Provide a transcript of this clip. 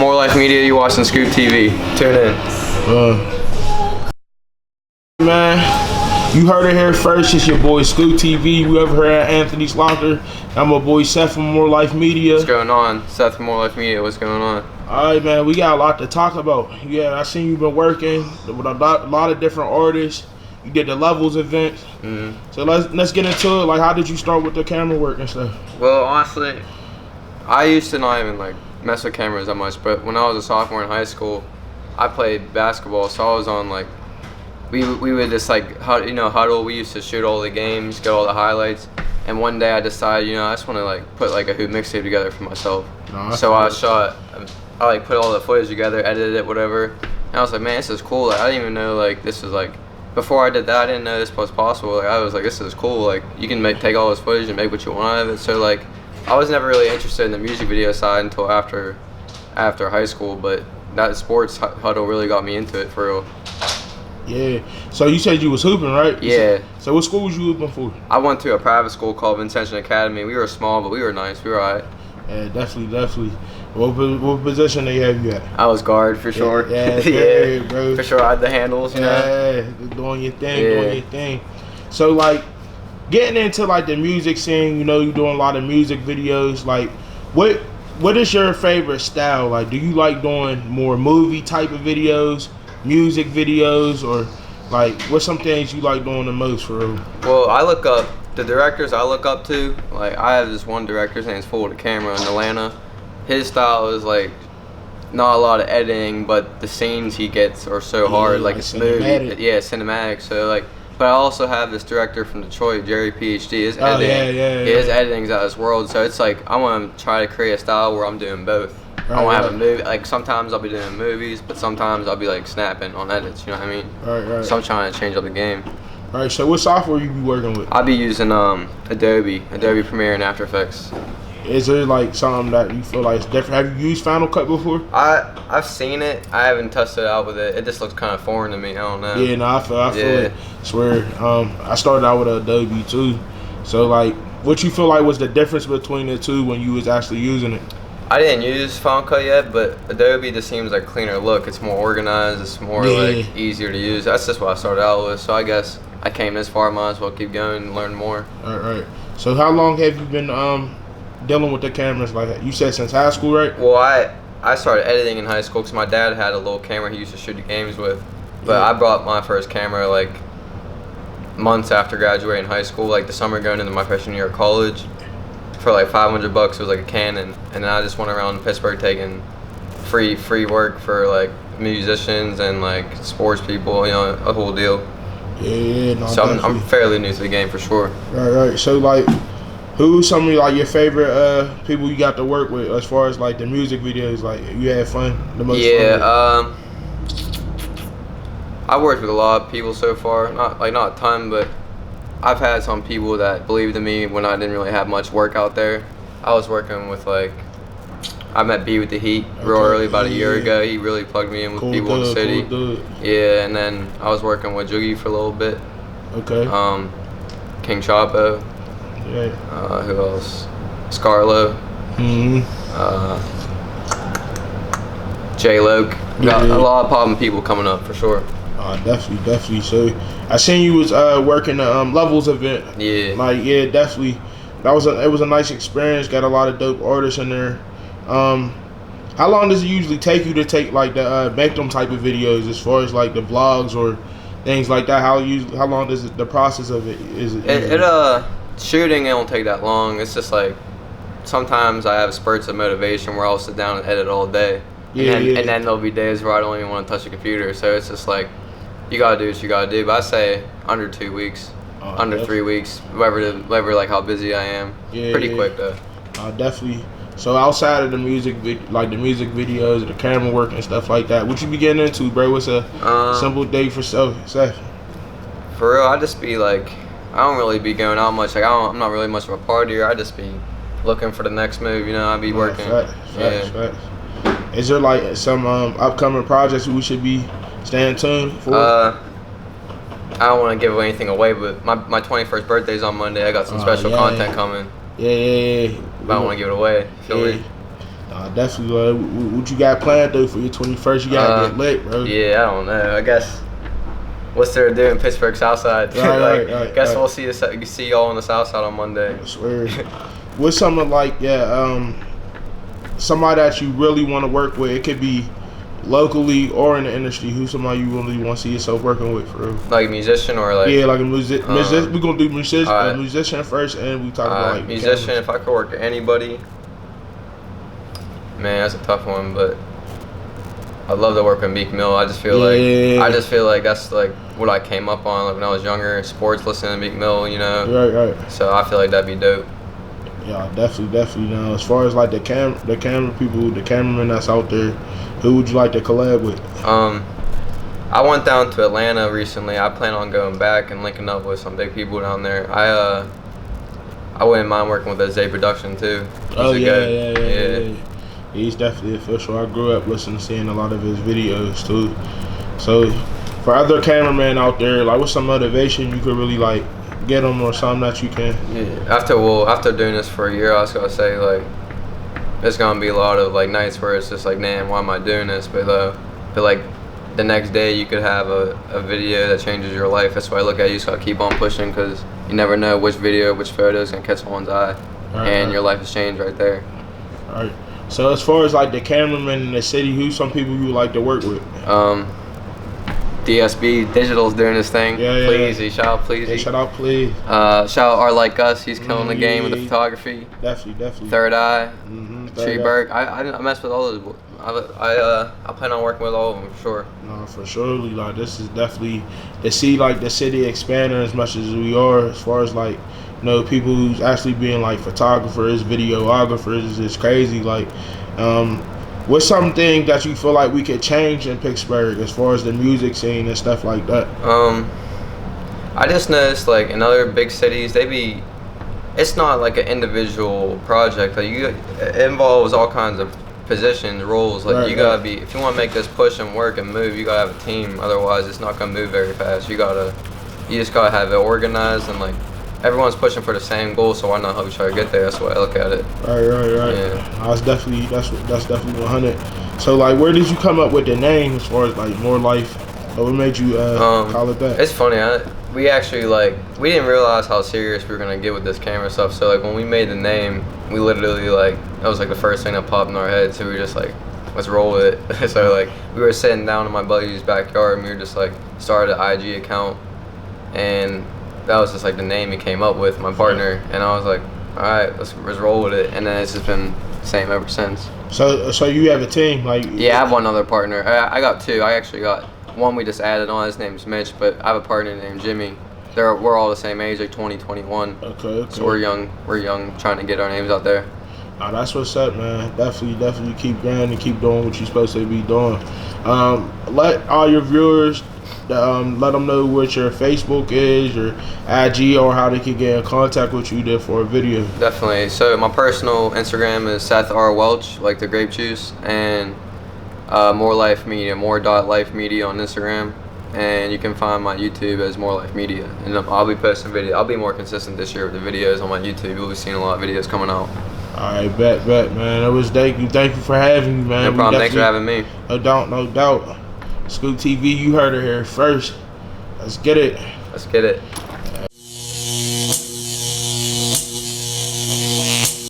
More Life Media, you watching Scooptv. Tune in. Man, you heard it here first. It's your boy Scooptv. We over here at Anthony's Locker. I'm my boy Seth from More Life Media. What's going on? Seth from More Life Media, what's going on? Alright, man, we got a lot to talk about. Yeah, I seen you been working with a lot of different artists. You did the Levels event. So let's get into it. Like, how did you start with the camera work and stuff? Well, honestly, I used to not even like mess with cameras that much, but when I was a sophomore in high school, I played basketball, so I was on like, we would just like, huddle. We used to shoot all the games, get all the highlights, and one day I decided, I just want to like put like a hoop mixtape together for myself. So I like put all the footage together, edited it, whatever, and I was like, man, this is cool. Like, I didn't even know like this was like, before I did that, I didn't know this was possible. Like, I was like, this is cool. Like, you can take all this footage and make what you want out of it. So like, I was never really interested in the music video side until after high school, but that sports huddle really got me into it for real. Yeah. So you said you was hooping, right? Yeah. So what school was you hooping for? I went to a private school called Vincention Academy. We were small, but we were nice. We were alright. Yeah, definitely. What position they have you at? I was guard for sure. Yeah, bro. For sure, I had the handles. Doing your thing. So like, getting into like the music scene, you're doing a lot of music videos. Like, what is your favorite style? Like, do you like doing more movie type of videos, music videos, or like what's some things you like doing the most for real? Well, I look up the directors I look up to. Like, I have this one director, his name's Full the Camera in Atlanta. His style is like not a lot of editing, but the scenes he gets are so hard. Like, it's smooth. Cinematic. So like, but I also have this director from Detroit, Jerry PhD. His editing, his editing's out of this world. So it's like, I want to try to create a style where I'm doing both. I want to have a movie. Like, sometimes I'll be doing movies, but sometimes I'll be like snapping on edits. You know what I mean? Right. So I'm trying to change up the game. All right. So what software you be working with? I'll be using Adobe Premiere and After Effects. Is there like something that you feel like is different? Have you used Final Cut before? I've seen it. I haven't tested it out with it. It just looks kind of foreign to me. I don't know. Yeah, no, I feel it. I swear. I started out with Adobe too. So like, what you feel like was the difference between the two when you was actually using it? I didn't use Final Cut yet, but Adobe just seems like a cleaner look. It's more organized. It's more like easier to use. That's just what I started out with. So I guess I came this far. Might as well keep going and learn more. All right. So how long have you been dealing with the cameras? Like you said, since high school, right? Well, I started editing in high school because my dad had a little camera he used to shoot the games with. But I brought my first camera like months after graduating high school, like the summer going into my freshman year of college. For like $500, it was like a Canon, and then I just went around Pittsburgh taking free work for like musicians and like sports people, a whole deal. Yeah. No, so I'm fairly new to the game for sure. Right. So like, who's some of like your favorite people you got to work with as far as like the music videos? Like, you had fun the most? Yeah. I worked with a lot of people so far. Not a ton, but I've had some people that believed in me when I didn't really have much work out there. I was working with I met B with the Heat real early about a year ago. He really plugged me in with people in the city. Yeah, and then I was working with Joogie for a little bit. Okay. King Chapo. Yeah. Who else? Scarlo. J Loke. Got a lot of popping people coming up for sure. Definitely. So I seen you was working the Levels event. Yeah. Like, yeah, definitely. It was a nice experience. Got a lot of dope artists in there. How long does it usually take you to take like the make them type of videos, as far as like the vlogs or things like that? How long does the process of it is? Shooting, it don't take that long. It's just like, sometimes I have spurts of motivation where I'll sit down and edit all day. And then there'll be days where I don't even want to touch the computer. So it's just like, you gotta do what you gotta do. But I say under 2 weeks, under 3 weeks, whatever like how busy I am. Pretty quick though. Definitely. So outside of the music, videos, the camera work and stuff like that, what you be getting into, bro? What's a simple day for Seth? For real, I just be like, I don't really be going out much. Like, I'm not really much of a partier. I just be looking for the next move. I be working. Facts. Is there like some upcoming projects we should be staying tuned for? I don't want to give anything away, but my 21st birthday's on Monday. I got some special content coming. Yeah. But I don't want to give it away. Feel me? Definitely. What you got planned though for your 21st? You gotta get lit, bro. Yeah, I don't know. I guess what's there to do in Pittsburgh Southside? Right. Guess we'll see y'all on the Southside on Monday. I swear. What's something like somebody that you really want to work with? It could be locally or in the industry. Who's somebody you really want to see yourself working with, for real? Like a musician or like like a musician. We're gonna do right. musician first, and we talk about like musician. If I could work with anybody, man, that's a tough one. But I'd love to work with Meek Mill. I just feel like that's like what I came up on like when I was younger. Sports, listening to Meek Mill, you know. Right. So I feel like that'd be dope. Yeah, definitely. Now, as far as like the camera people, the cameramen that's out there, who would you like to collab with? I went down to Atlanta recently. I plan on going back and linking up with some big people down there. I wouldn't mind working with Zay Production too. Yeah. He's definitely official. I grew up seeing a lot of his videos too. So, for other cameramen out there, like what's some motivation you could really like get them or something that you can? Yeah. After doing this for a year, I was gonna say like there's gonna be a lot of like nights where it's just like, damn, why am I doing this? But like the next day you could have a video that changes your life. That's why I look at you. So I keep on pushing because you never know which video, which photo is gonna catch someone's eye, and your life has changed right there. All right. So as far as like the cameraman in the city, who's some people you like to work with? DSB Digital's doing this thing. Pleasey, shout out Pleasey. Yeah, shout out Pleasey. Shout out R Like Us. He's killing the game with the photography. Definitely. Third Eye. Treeberg. I mess with all those. I plan on working with all of them for sure. No, for sure. Like this is definitely to see like the city expanding as much as we are. As far as like people who's actually being like photographers, videographers is crazy. Like, what's something that you feel like we could change in Pittsburgh as far as the music scene and stuff like that? I just noticed like in other big cities, it's not like an individual project. Like it involves all kinds of positions, roles. Like you gotta be, if you want to make this push and work and move, you gotta have a team. Otherwise, it's not gonna move very fast. You just gotta have it organized and like everyone's pushing for the same goal. So why not help each other get there? That's the way I look at it. Right. Yeah. That's definitely 100. So like, where did you come up with the name as far as like More Life? Or what made you call it that? It's funny. We actually we didn't realize how serious we were gonna get with this camera stuff. So like when we made the name, we literally that was like the first thing that popped in our head. So we were just like, let's roll with it. So like we were sitting down in my buddy's backyard and we were just like started an IG account, and that was just like the name he came up with, my partner, and I was like, all right, let's roll with it. And then it's just been the same ever since. So you have a team, like? Yeah, I have one other partner. I got two. I actually got one we just added on. His name's Mitch, but I have a partner named Jimmy. We're all the same age, like 20, 21. Okay. So we're young, trying to get our names out there. Oh, that's what's up, man. Definitely keep grinding and keep doing what you're supposed to be doing. Let all your viewers, let them know what your Facebook is, your IG, or how they can get in contact with you there for a video. Definitely. So my personal Instagram is Seth R. Welch, like the grape juice, and More Life Media, more.life media on Instagram. And you can find my YouTube as More Life Media. And I'll be posting videos. I'll be more consistent this year with the videos on my YouTube. You'll be seeing a lot of videos coming out. All right, bet, man. It was thank you for having me, man. No problem. Thanks for having me. No doubt. Scooptv, you heard it here first. Let's get it.